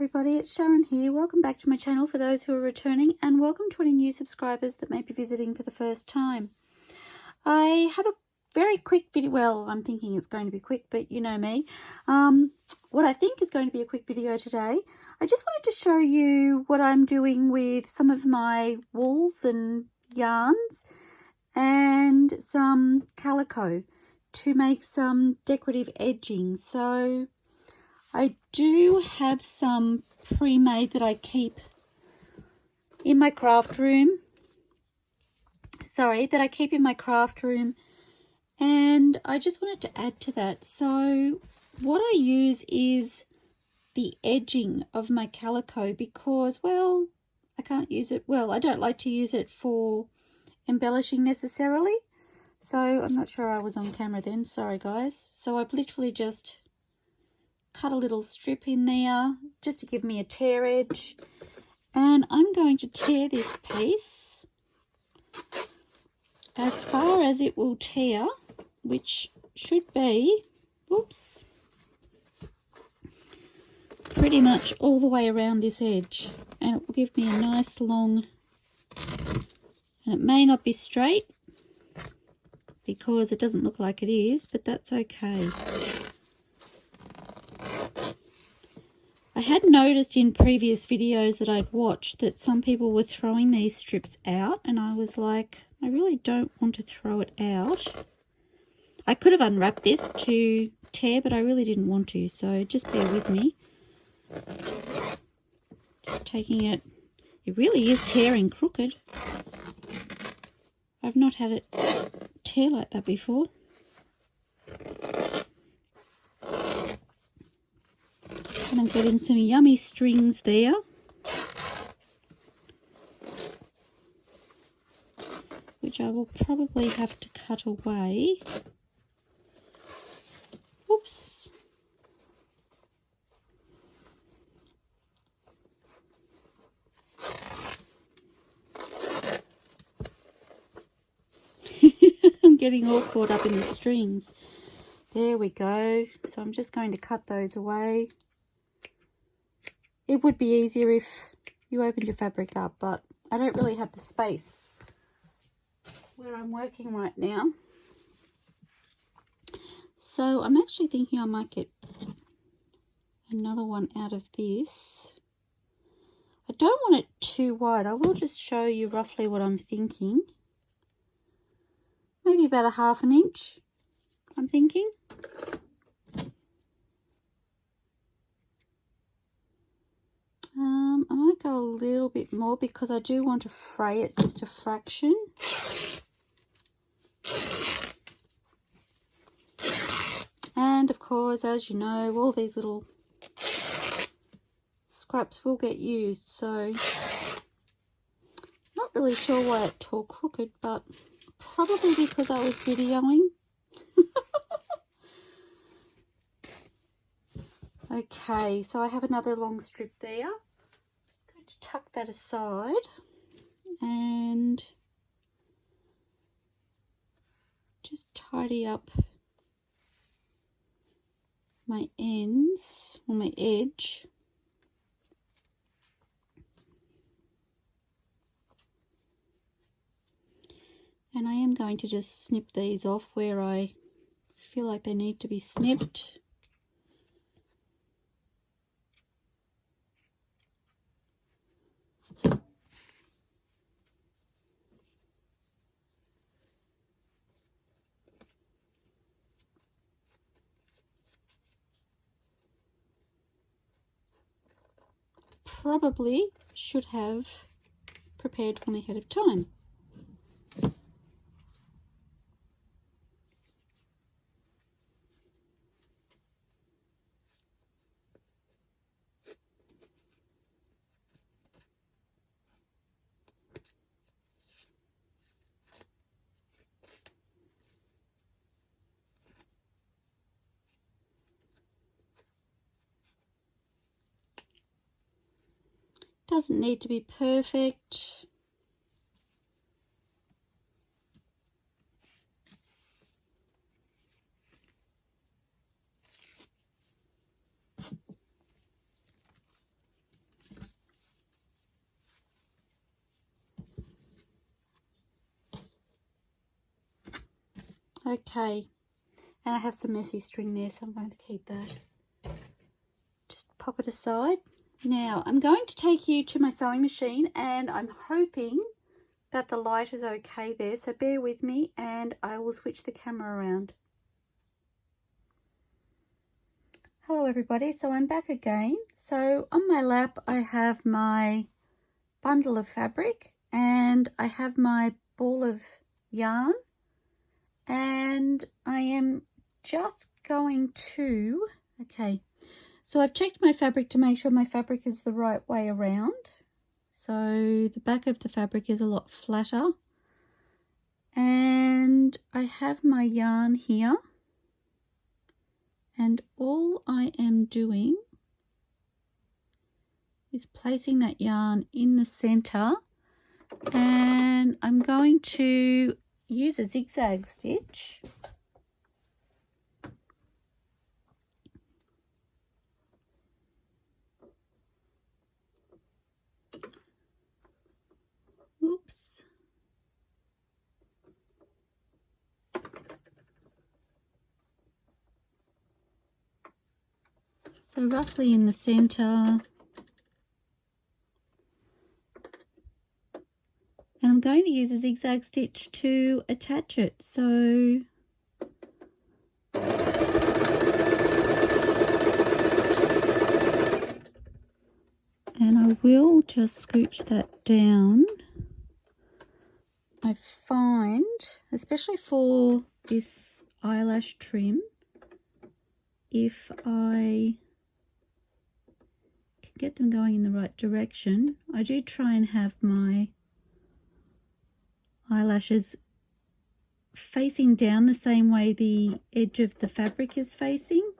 everybody, it's Sharon here. Welcome back to my channel for those who are returning, and welcome to any new subscribers that may be visiting for the first time. I have a very quick video. Well, I'm thinking it's going to be quick, but you know me. What I think is going to be a quick video today. I just wanted to show you what I'm doing with some of my wools and yarns and some calico to make some decorative edging. So I do have some pre-made that I keep in my craft room. And I just wanted to add to that. So what I use is the edging of my calico because, well, I can't use it. Well, I don't like to use it for embellishing necessarily. So I'm not sure I was on camera then. Sorry, guys. So I've literally just cut a little strip in there just to give me a tear edge, and I'm going to tear this piece as far as it will tear, which should be, whoops, pretty much all the way around this edge, and it will give me a nice long, and it may not be straight because it doesn't look like it is, but that's okay. I had noticed in previous videos that I'd watched that some people were throwing these strips out, and I was like, I really don't want to throw it out. I could have unwrapped this to tear, but I really didn't want to, so just bear with me. Just taking it, it really is tearing crooked. I've not had it tear like that before. And I'm getting some yummy strings there. Which I will probably have to cut away. Oops. I'm getting all caught up in the strings. There we go. So I'm just going to cut those away. It would be easier if you opened your fabric up, but I don't really have the space where I'm working right now. So I'm actually thinking I might get another one out of this. I don't want it too wide. I will just show you roughly what I'm thinking. Maybe about a 1/2 inch, I'm thinking. I might go a little bit more because I do want to fray it just a fraction. And of course, as you know, all these little scraps will get used, so not really sure why it tore crooked, but probably because I was videoing. Okay, so I have another long strip there. I'm going to tuck that aside and just tidy up my ends, or my edge. And I am going to just snip these off where I feel like they need to be snipped. Probably should have prepared one ahead of time. Doesn't need to be perfect. Okay, and I have some messy string there, so I'm going to keep that. Just pop it aside. Now I'm going to take you to my sewing machine, and I'm hoping that the light is okay there, so bear with me and I will switch the camera around. Hello everybody, so I'm back again. So on my lap I have my bundle of fabric and I have my ball of yarn, and I am just going to, okay, so I've checked my fabric to make sure my fabric is the right way around. So the back of the fabric is a lot flatter, and I have my yarn here, and all I am doing is placing that yarn in the center, and I'm going to use a zigzag stitch. Oops. So roughly in the center. And I'm going to use a zigzag stitch to attach it. So and I will just scooch that down. I find, especially for this eyelash trim, if I can get them going in the right direction, I do try and have my eyelashes facing down the same way the edge of the fabric is facing,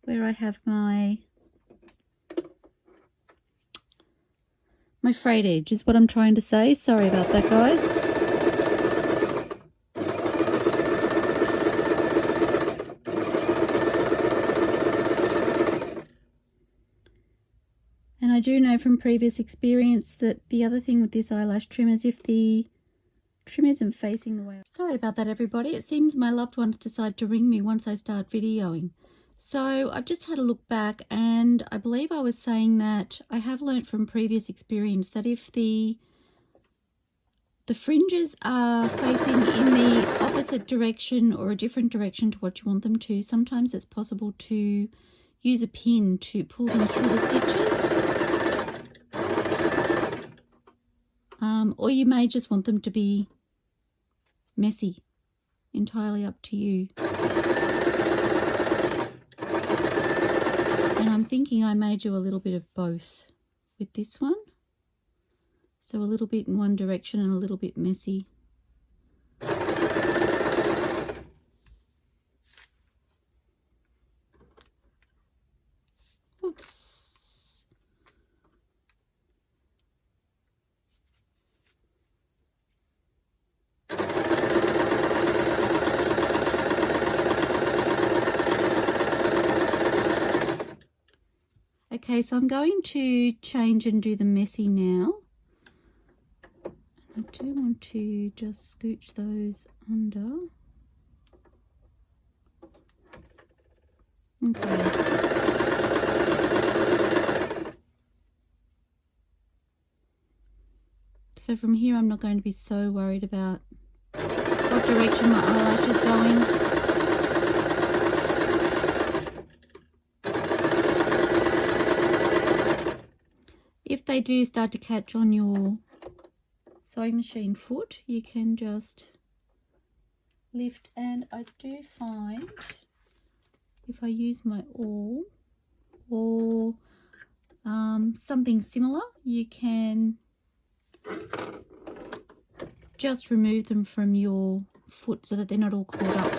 where I have my frayed edge is what I'm trying to say. Sorry about that, guys. And I do know from previous experience that the other thing with this eyelash trim is if the trim isn't facing the way. Sorry about that, everybody. It seems my loved ones decide to ring me once I start videoing. So I've just had a look back, and I believe I was saying that I have learnt from previous experience that if the fringes are facing in the opposite direction or a different direction to what you want them to, sometimes it's possible to use a pin to pull them through the stitches. Or you may just want them to be messy. Entirely up to you. And I'm thinking I may do a little bit of both with this one. So a little bit in one direction and a little bit messy. Oops. Okay, so I'm going to change and do the messy now. I do want to just scooch those under. Okay. So from here I'm not going to be so worried about what direction my eyelash is going. If they do start to catch on your sewing machine foot, you can just lift, and I do find if I use my awl or something similar, you can just remove them from your foot so that they're not all caught up.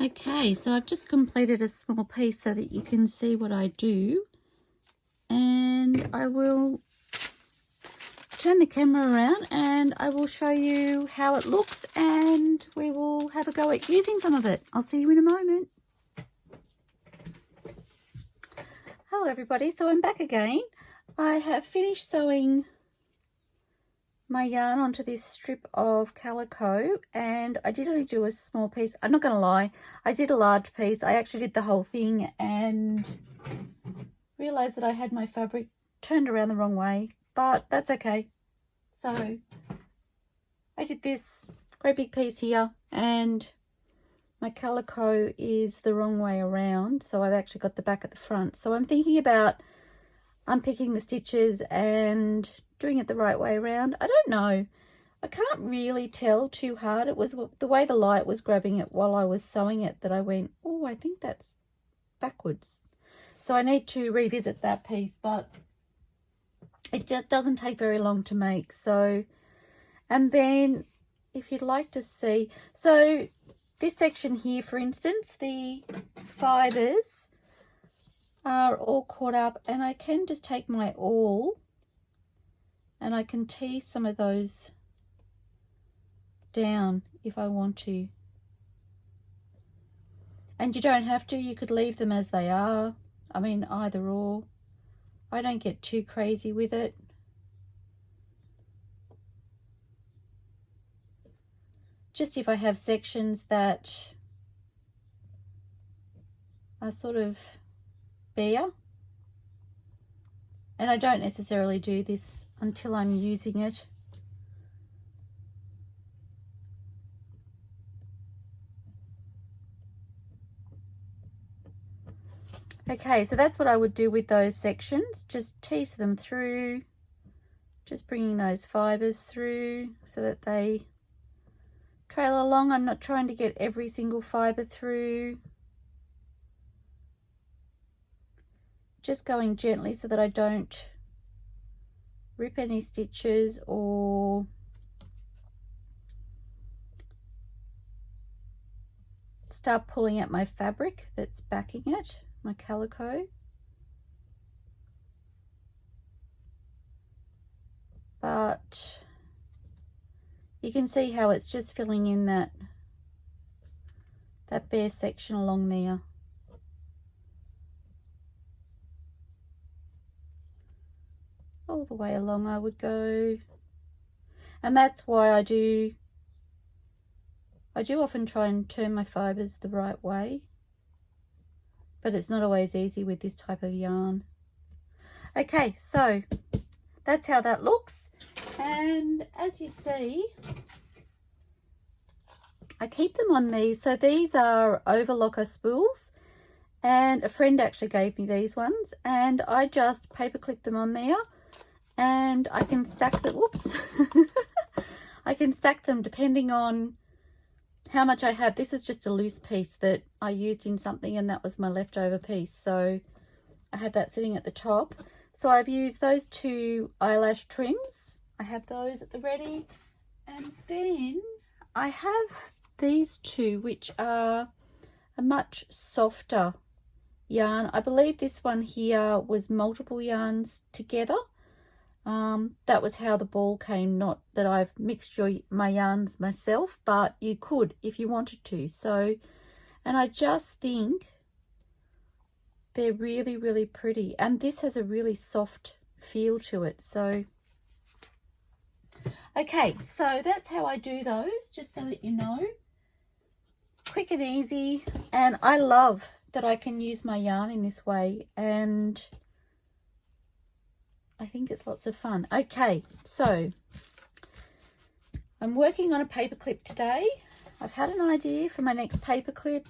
Okay, so I've just completed a small piece so that you can see what I do, and I will turn the camera around and I will show you how it looks, and we will have a go at using some of it. I'll see you in a moment. Hello everybody, so I'm back again. I have finished sewing my yarn onto this strip of calico, and I did only do a small piece. I'm not going to lie, I did a large piece. I actually did the whole thing and realized that I had my fabric turned around the wrong way, but that's okay. So I did this great big piece here, and my calico is the wrong way around, so I've actually got the back at the front. So I'm thinking about unpicking the stitches and doing it the right way around. I don't know. I can't really tell too hard. It was the way the light was grabbing it while I was sewing it that I went, oh, I think that's backwards. So I need to revisit that piece, but it just doesn't take very long to make. So, and then if you'd like to see, so this section here, for instance, the fibers are all caught up, and I can just take my awl and I can tease some of those down if I want to. And you don't have to, you could leave them as they are. I mean, either or. I don't get too crazy with it. Just if I have sections that are sort of bare. And I don't necessarily do this until I'm using it. Okay, so that's what I would do with those sections. Just tease them through, just bringing those fibers through so that they trail along. I'm not trying to get every single fiber through. Just going gently so that I don't rip any stitches or start pulling at my fabric that's backing it, my calico. But you can see how it's just filling in that bare section along there. All the way along I would go, and that's why I do often try and turn my fibers the right way, but it's not always easy with this type of yarn. Okay, so that's how that looks, and as you see, I keep them on these. So these are overlocker spools, and a friend actually gave me these ones, and I just paper clip them on there. And I can stack them, whoops, I can stack them depending on how much I have. This is just a loose piece that I used in something, and that was my leftover piece. So I have that sitting at the top. So I've used those two eyelash trims. I have those at the ready. And then I have these two, which are a much softer yarn. I believe this one here was multiple yarns together. That was how the ball came, not that I've mixed my yarns myself, but you could if you wanted to. So, and I just think they're really, really pretty, and this has a really soft feel to it. So, okay, so that's how I do those, just so that you know. Quick and easy, and I love that I can use my yarn in this way, and I think it's lots of fun. Okay, so I'm working on a paper clip today. I've had an idea for my next paper clip,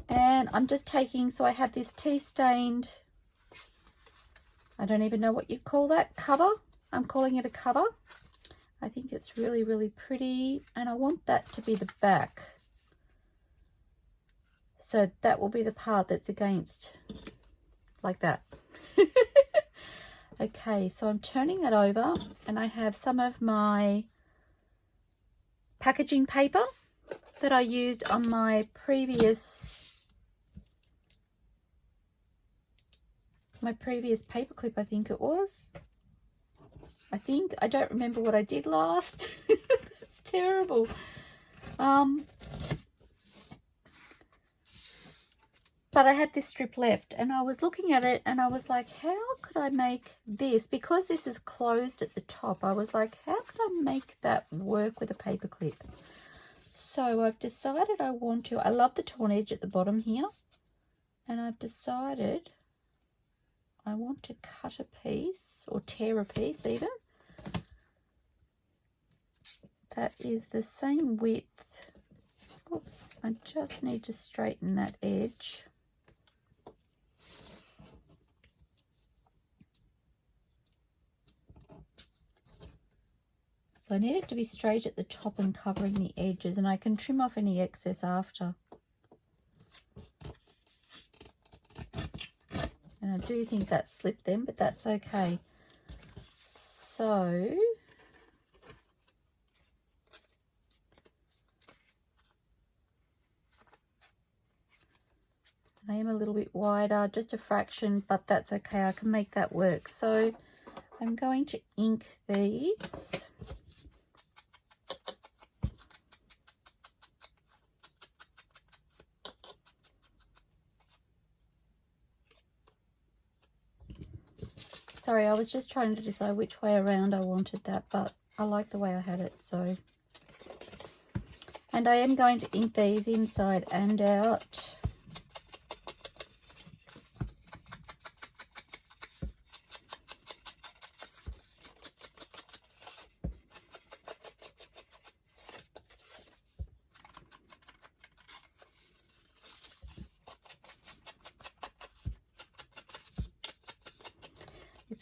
and I'm just taking, so I have this tea stained, I don't even know what you'd call that, cover. I'm calling it a cover. I think it's really, really pretty, and I want that to be the back. So that will be the part that's against, like that. Okay, so I'm turning that over, and I have some of my packaging paper, that I used on my previous paperclip, I think it was. I don't remember what I did last. It's terrible. But I had this strip left and I was looking at it and I was like, how could I make this? Because this is closed at the top, I was like, how could I make that work with a paperclip? So I've decided I love the torn edge at the bottom here. And I've decided I want to cut a piece or tear a piece even. That is the same width. Oops, I just need to straighten that edge. So I need it to be straight at the top and covering the edges, and I can trim off any excess after. And I do think that slipped then, but that's okay. So I am a little bit wider, just a fraction, but that's okay. I can make that work. So I'm going to ink these. Sorry, I was just trying to decide which way around I wanted that, but I like the way I had it, so. And I am going to ink these inside and out.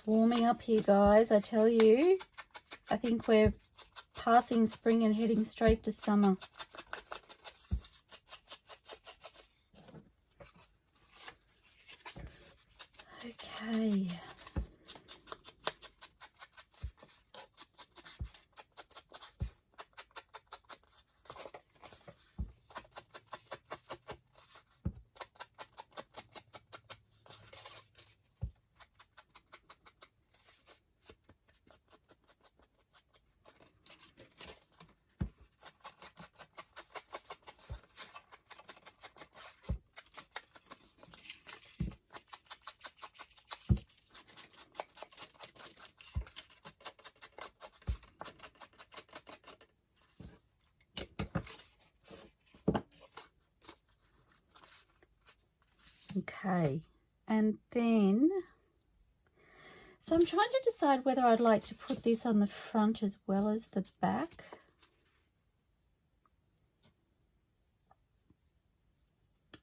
Warming up here, guys, I tell you. I think we're passing spring and heading straight to summer. Okay. Okay, and then, so I'm trying to decide whether I'd like to put this on the front as well as the back.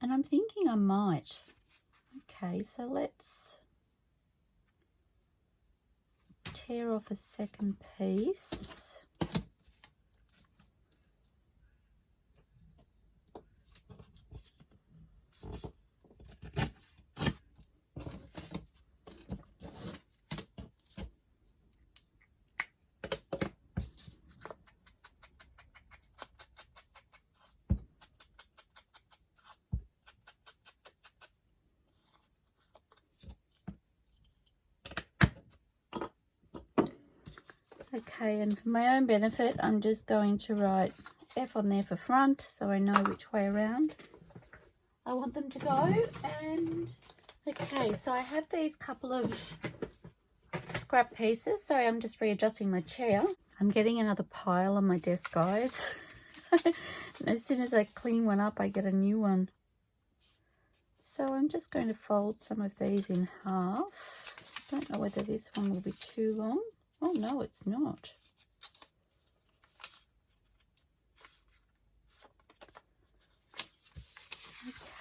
And I'm thinking I might. Okay, so let's tear off a second piece. Okay, and for my own benefit, I'm just going to write F on there for front so I know which way around I want them to go. And okay, so I have these couple of scrap pieces. Sorry, I'm just readjusting my chair. I'm getting another pile on my desk, guys. And as soon as I clean one up, I get a new one. So I'm just going to fold some of these in half. I don't know whether this one will be too long. Oh no, it's not.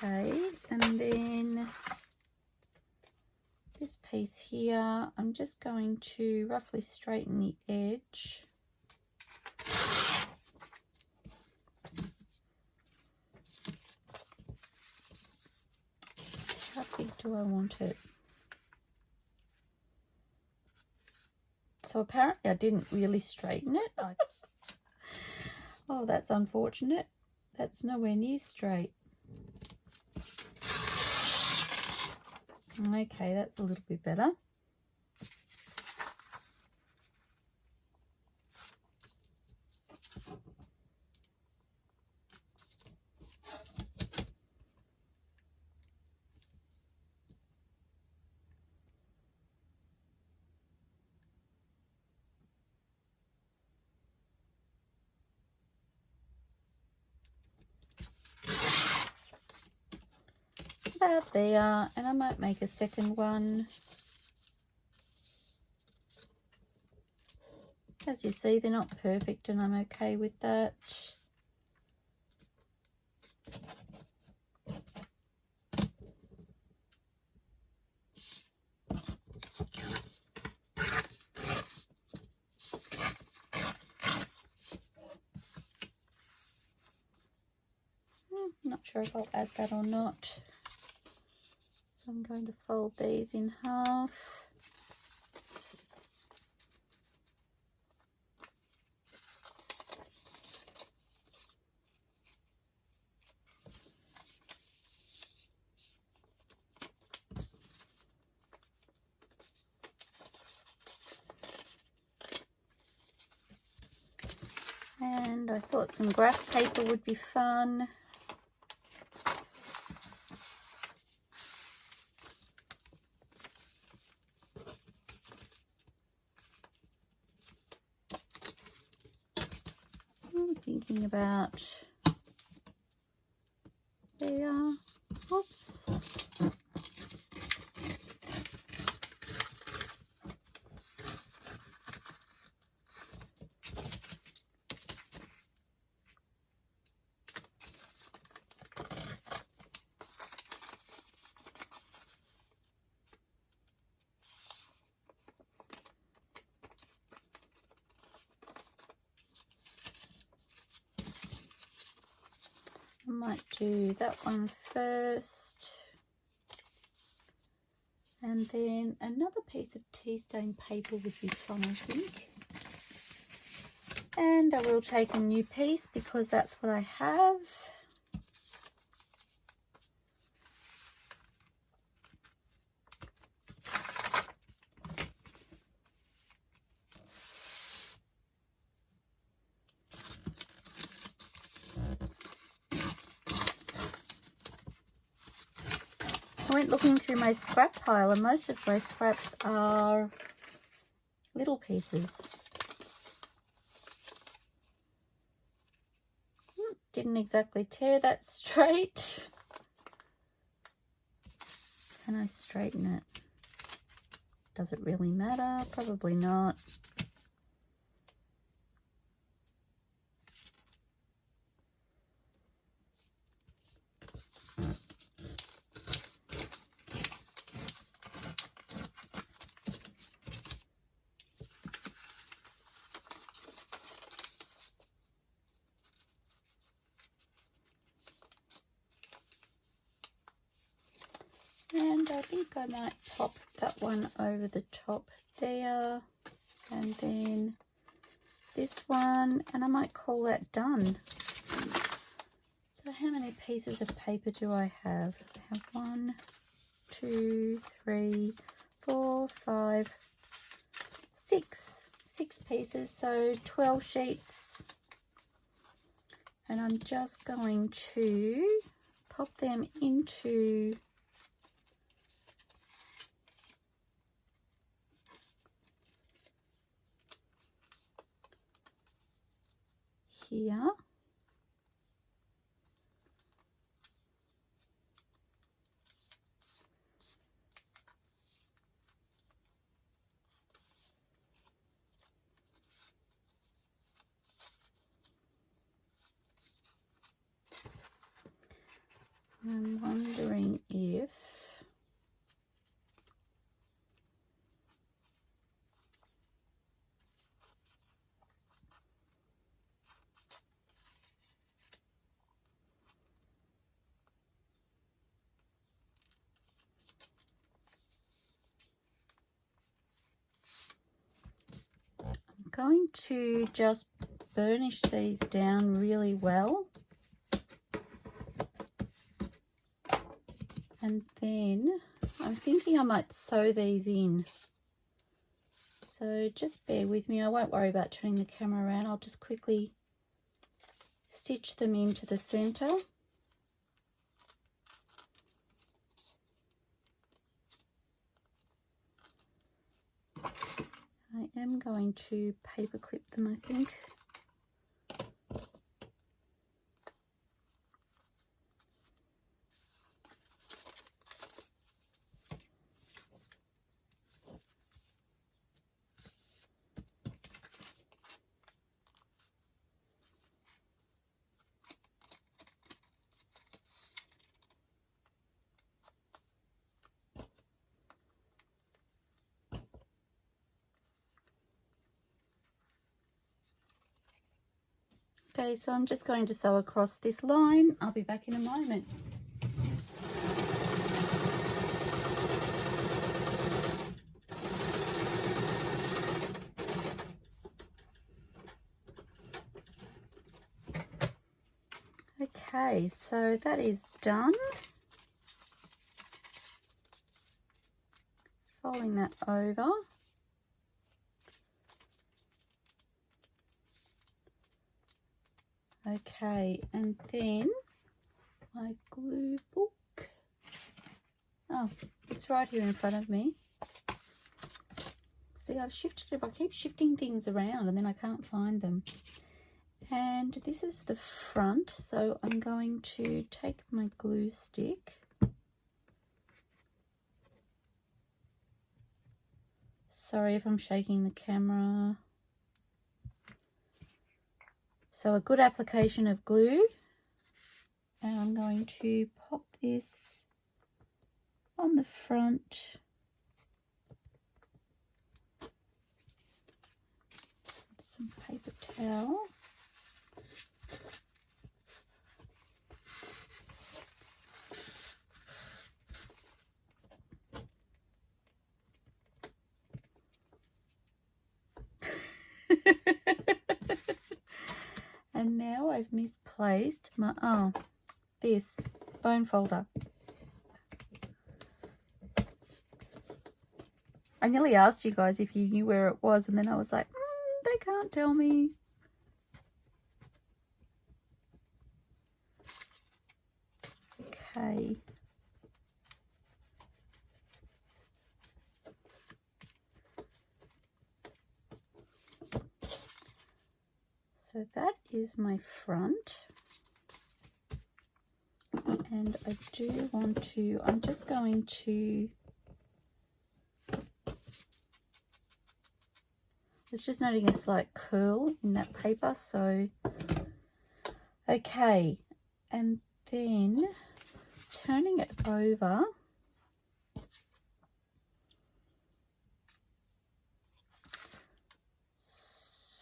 Okay, and then this piece here, I'm just going to roughly straighten the edge. How big do I want it? So apparently I didn't really straighten it. Oh, that's unfortunate. That's nowhere near straight. Okay, that's a little bit better. About there, and I might make a second one. As you see, they're not perfect, and I'm okay with that. Not sure if I'll add that or not. So I'm going to fold these in half. And I thought some graph paper would be fun. I'm thinking about there. Oops. I might do that one first, and then another piece of tea stain paper would be fun, I think. And I will take a new piece because that's what I have. I went looking through my scrap pile, and most of my scraps are little pieces. Didn't exactly tear that straight. Can I straighten it? Does it really matter? Probably not. And I think I might pop that one over the top there, and then this one, and I might call that done. So how many pieces of paper do I have? I have 1, 2, 3, 4, 5, 6. 6 pieces, so 12 sheets. And I'm just going to pop them into here. I'm wondering if I'm going to just burnish these down really well. And then I'm thinking I might sew these in. So just bear with me. I won't worry about turning the camera around. I'll just quickly stitch them into the center. I am going to paper clip them, I think. Okay, so I'm just going to sew across this line. I'll be back in a moment. Okay, so that is done. Folding that over. Okay, and then my glue book. Oh, it's right here in front of me. See, I've shifted it. I keep shifting things around and then I can't find them. And this is the front, so I'm going to take my glue stick. Sorry if I'm shaking the camera. So a good application of glue, and I'm going to pop this on the front. Some paper towel. And now I've misplaced my, this bone folder. I nearly asked you guys if you knew where it was, and then I was like, they can't tell me. Okay. So that is my front, and I do want to, I'm just going to, it's just noting a slight curl in that paper, so, okay, and then turning it over,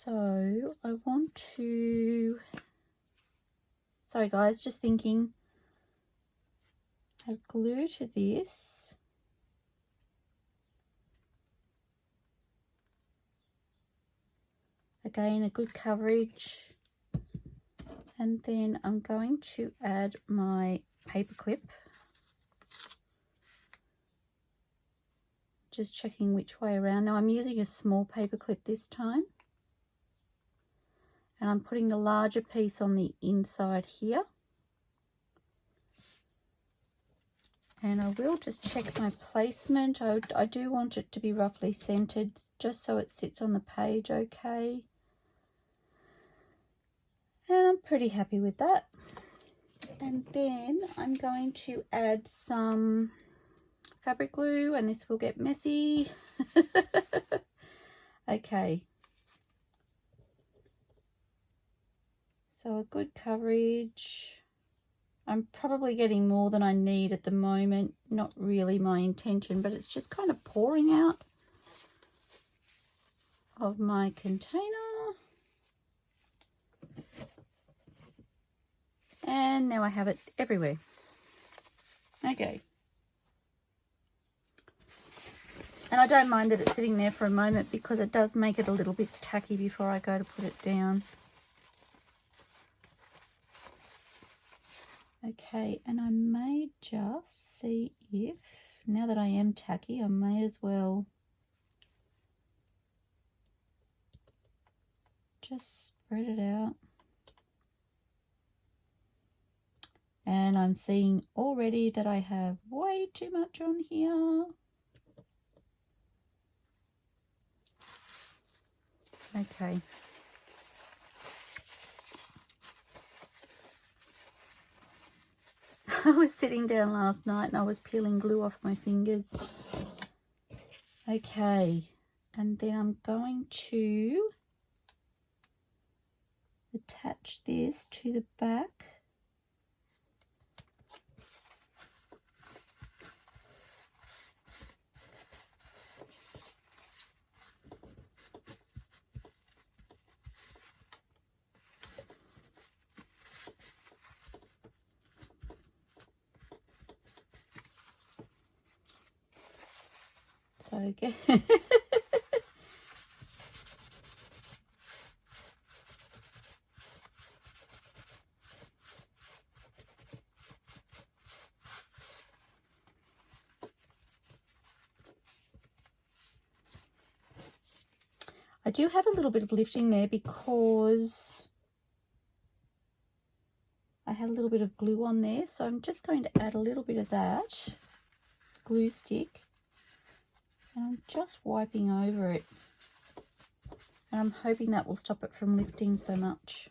so I want to, sorry guys, just thinking, add glue to this. Again, a good coverage. And then I'm going to add my paper clip. Just checking which way around. Now I'm using a small paper clip this time. And I'm putting the larger piece on the inside here. And I will just check my placement. I do want it to be roughly centered, just so it sits on the page okay. And I'm pretty happy with that. And then I'm going to add some fabric glue, and this will get messy. Okay. So a good coverage. I'm probably getting more than I need at the moment. Not really my intention, but it's just kind of pouring out of my container. And now I have it everywhere. Okay. And I don't mind that it's sitting there for a moment, because it does make it a little bit tacky before I go to put it down. Okay, and I may just see if, now that I am tacky, I may as well just spread it out. And I'm seeing already that I have way too much on here. Okay. I was sitting down last night and I was peeling glue off my fingers. Okay, and then I'm going to attach this to the back. So again, I do have a little bit of lifting there because I had a little bit of glue on there, so I'm just going to add a little bit of that glue stick, and I'm just wiping over it, and I'm hoping that will stop it from lifting so much.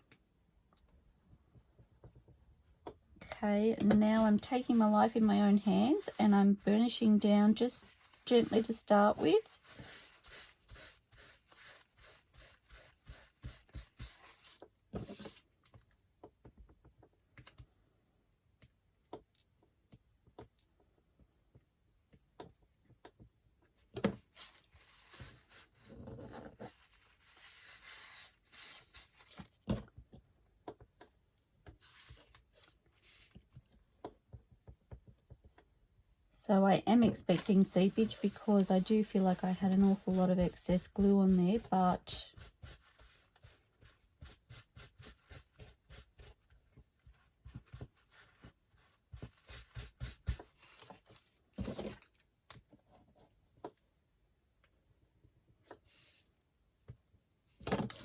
Okay, and now I'm taking my life in my own hands and I'm burnishing down just gently to start with. So I am expecting seepage because I do feel like I had an awful lot of excess glue on there, but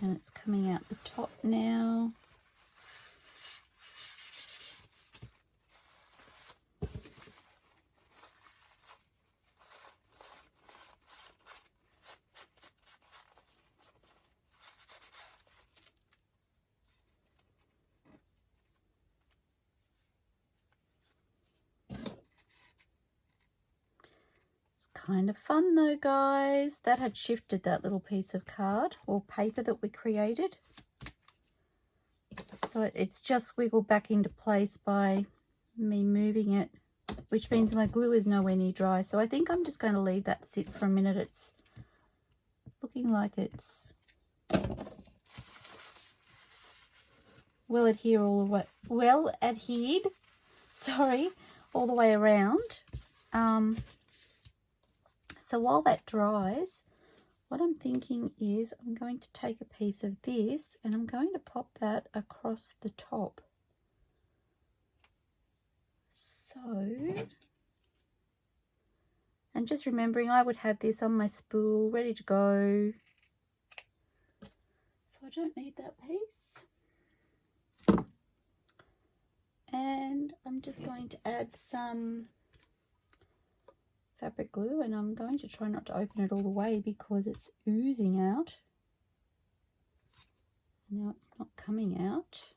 and it's coming out the top now. Kind of fun though, guys. That had shifted that little piece of card or paper that we created. So it's just wiggled back into place by me moving it, which means my glue is nowhere near dry. So I think I'm just going to leave that sit for a minute. It's looking like it's well adhered all the way, sorry, all the way around. So while that dries, what I'm thinking is I'm going to take a piece of this and I'm going to pop that across the top. So, and just remembering I would have this on my spool ready to go. So I don't need that piece. And I'm just going to add some fabric glue, and I'm going to try not to open it all the way because it's oozing out. Now it's not coming out.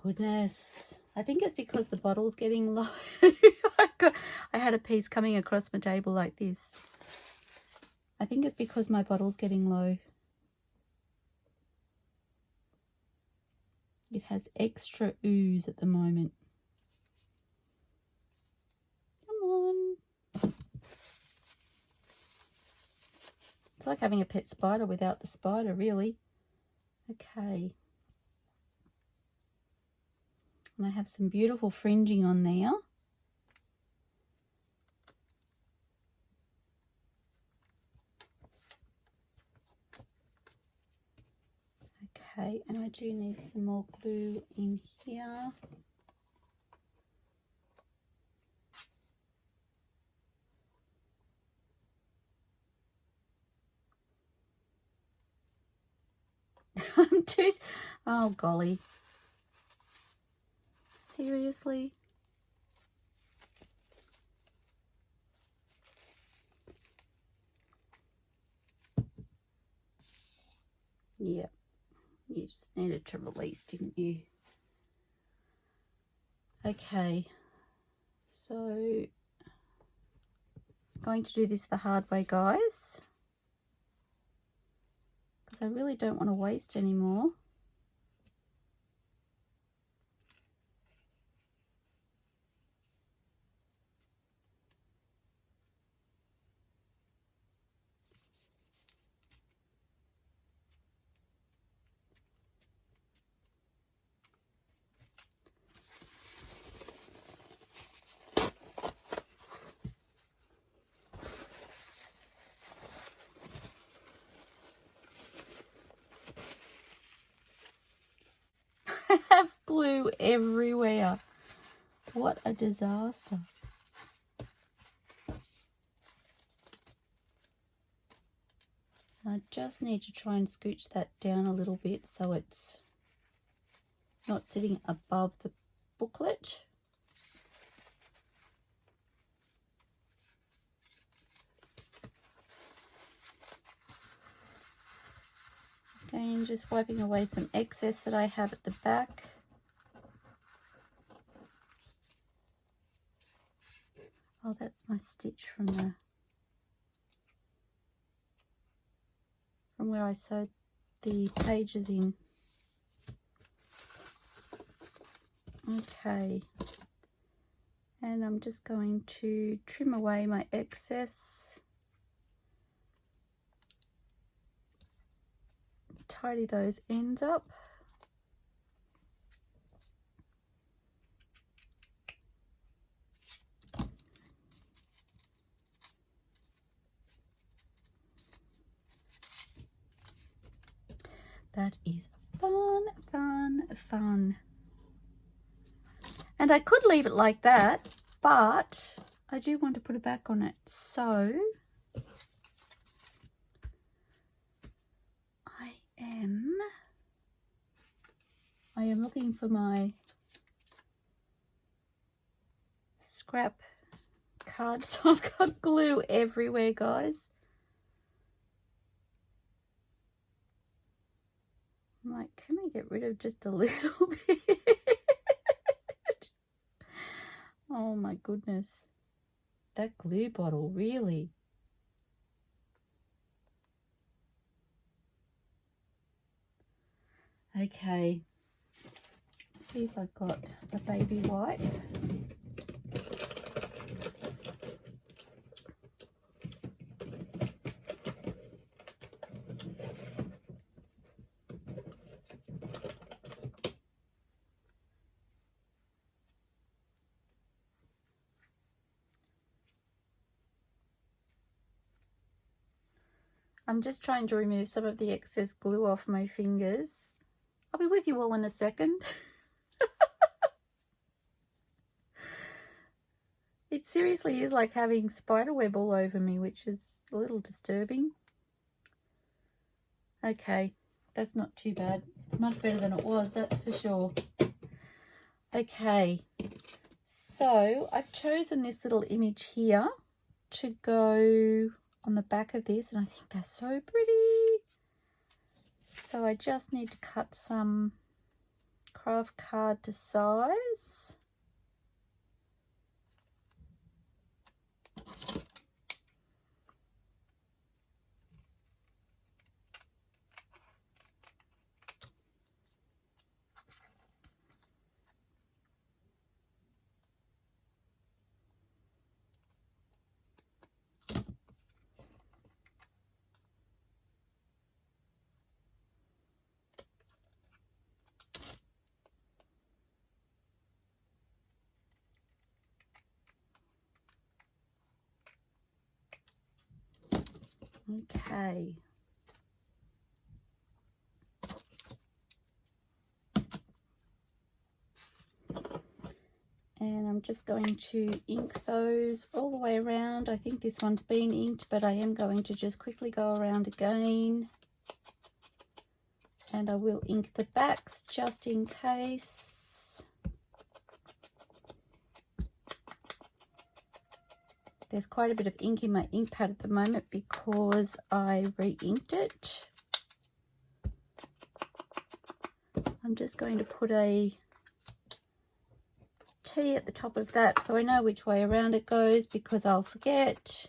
Goodness, I think it's because the bottle's getting low. I had a piece coming across my table like this. I think it's because my bottle's getting low. It has extra ooze at the moment. Come on. It's like having a pet spider without the spider, really. Okay. And I have some beautiful fringing on there. Okay, and I do need some more glue in here. I'm too... Oh, golly. Seriously? Yep. You just needed to release, didn't you? Okay. So, going to do this the hard way, guys, because I really don't want to waste any more. I have glue everywhere. What a disaster. I just need to try and scooch that down a little bit so it's not sitting above the booklet. Again, just wiping away some excess that I have at the back. Oh, that's my stitch from where I sewed the pages in. Okay, and I'm just going to trim away my excess, tidy those ends up. That is fun, fun, fun. And I could leave it like that, but I do want to put it back on it. So I am looking for my scrap card. So I've got glue everywhere, guys. I'm like, can I get rid of just a little bit? Oh my goodness. That glue bottle, really. Okay. Let's see if I've got a baby wipe. I'm just trying to remove some of the excess glue off my fingers. I'll be with you all in a second. It seriously is like having spider web all over me, which is a little disturbing. Okay, that's not too bad. It's much better than it was, that's for sure. Okay, so I've chosen this little image here to go on the back of this, and I think that's so pretty. So I just need to cut some craft card to size. Okay. And I'm just going to ink those all the way around. I think this one's been inked, but I am going to just quickly go around again. And I will ink the backs just in case. There's quite a bit of ink in my ink pad at the moment because I re-inked it. I'm just going to put a T at the top of that so I know which way around it goes, because I'll forget.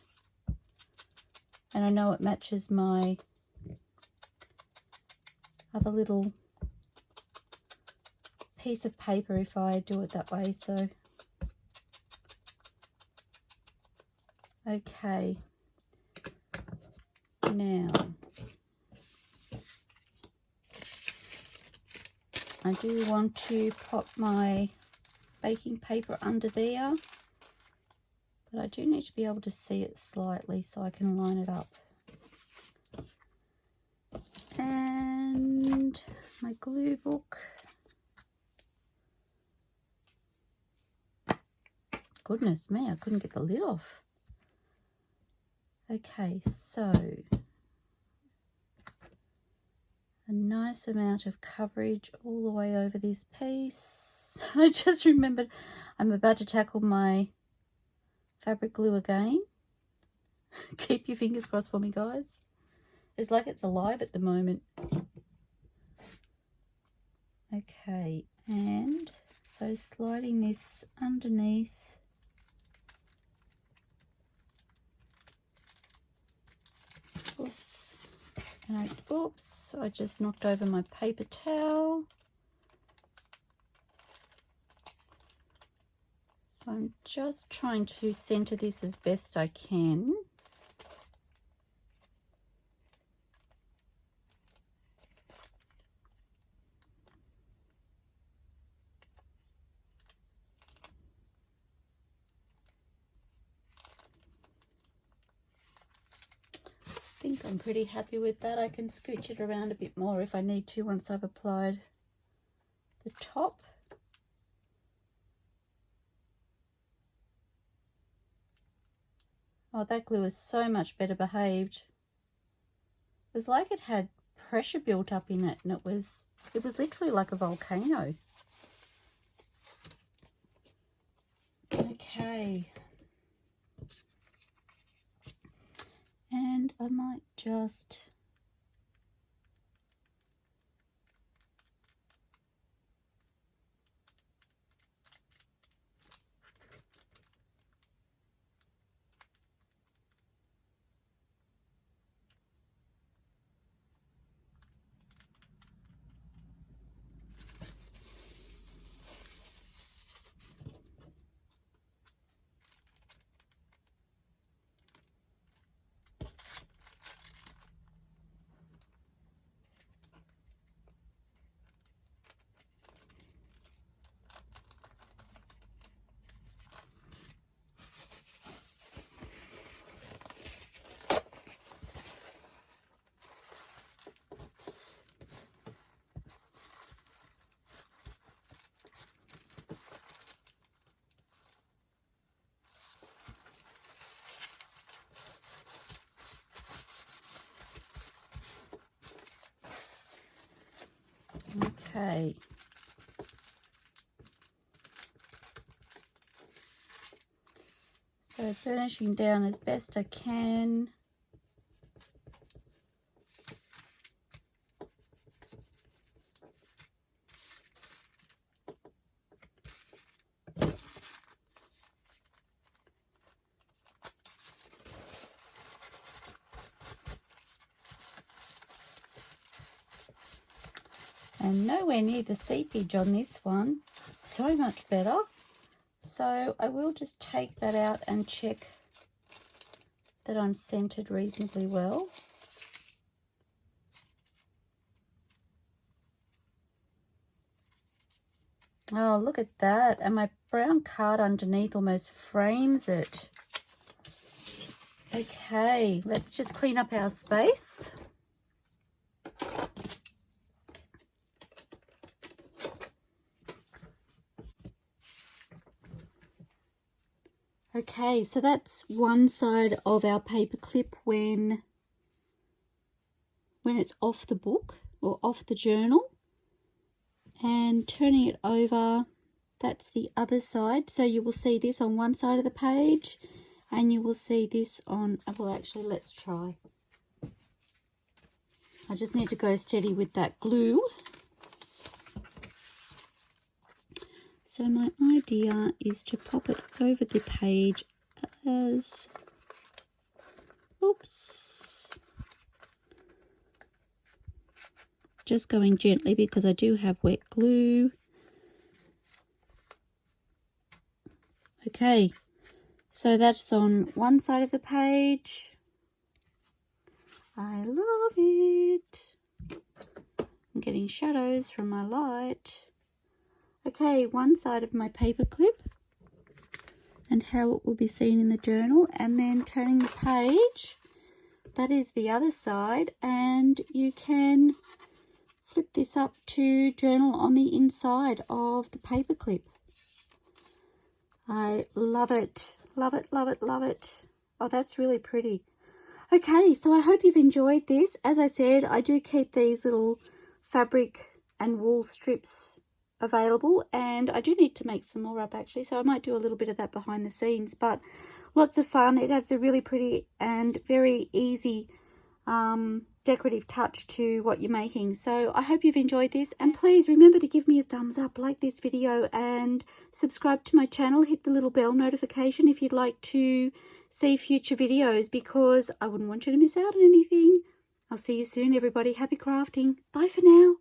And I know it matches my other little piece of paper if I do it that way. So okay, now I do want to pop my baking paper under there, but I do need to be able to see it slightly so I can line it up. And my glue book. Goodness me, I couldn't get the lid off. Okay, so a nice amount of coverage all the way over this piece. I just remembered I'm about to tackle my fabric glue again. Keep your fingers crossed for me, guys. It's like it's alive at the moment. Okay, and so sliding this underneath. Oops. And oops, I just knocked over my paper towel. So I'm just trying to center this as best I can. I think I'm pretty happy with that. I can scooch it around a bit more if I need to once I've applied the top. Oh, that glue is so much better behaved. It was like it had pressure built up in it, and it was literally like a volcano. Okay. And I might just okay. So burnishing down as best I can. And nowhere near the seepage on this one. So much better. So I will just take that out and check that I'm centered reasonably well. Oh, look at that. And my brown card underneath almost frames it. Okay, let's just clean up our space. Okay, so that's one side of our paperclip when it's off the book or off the journal, and turning it over, that's the other side. So you will see this on one side of the page and you will see this on, well actually let's try. I just need to go steady with that glue. So my idea is to pop it over the page as, oops, just going gently because I do have wet glue. Okay, so that's on one side of the page. I love it. I'm getting shadows from my light. Okay, one side of my paperclip and how it will be seen in the journal, and then turning the page, that is the other side, and you can flip this up to journal on the inside of the paperclip. I love it, love it, love it, love it. Oh, that's really pretty. Okay, so I hope you've enjoyed this. As I said, I do keep these little fabric and wool strips available, and I do need to make some more up actually, so I might do a little bit of that behind the scenes, but lots of fun. It adds a really pretty and very easy decorative touch to what you're making. So I hope you've enjoyed this, and please remember to give me a thumbs up, like this video, and subscribe to my channel. Hit the little bell notification if you'd like to see future videos, because I wouldn't want you to miss out on anything. I'll see you soon, everybody. Happy crafting. Bye for now.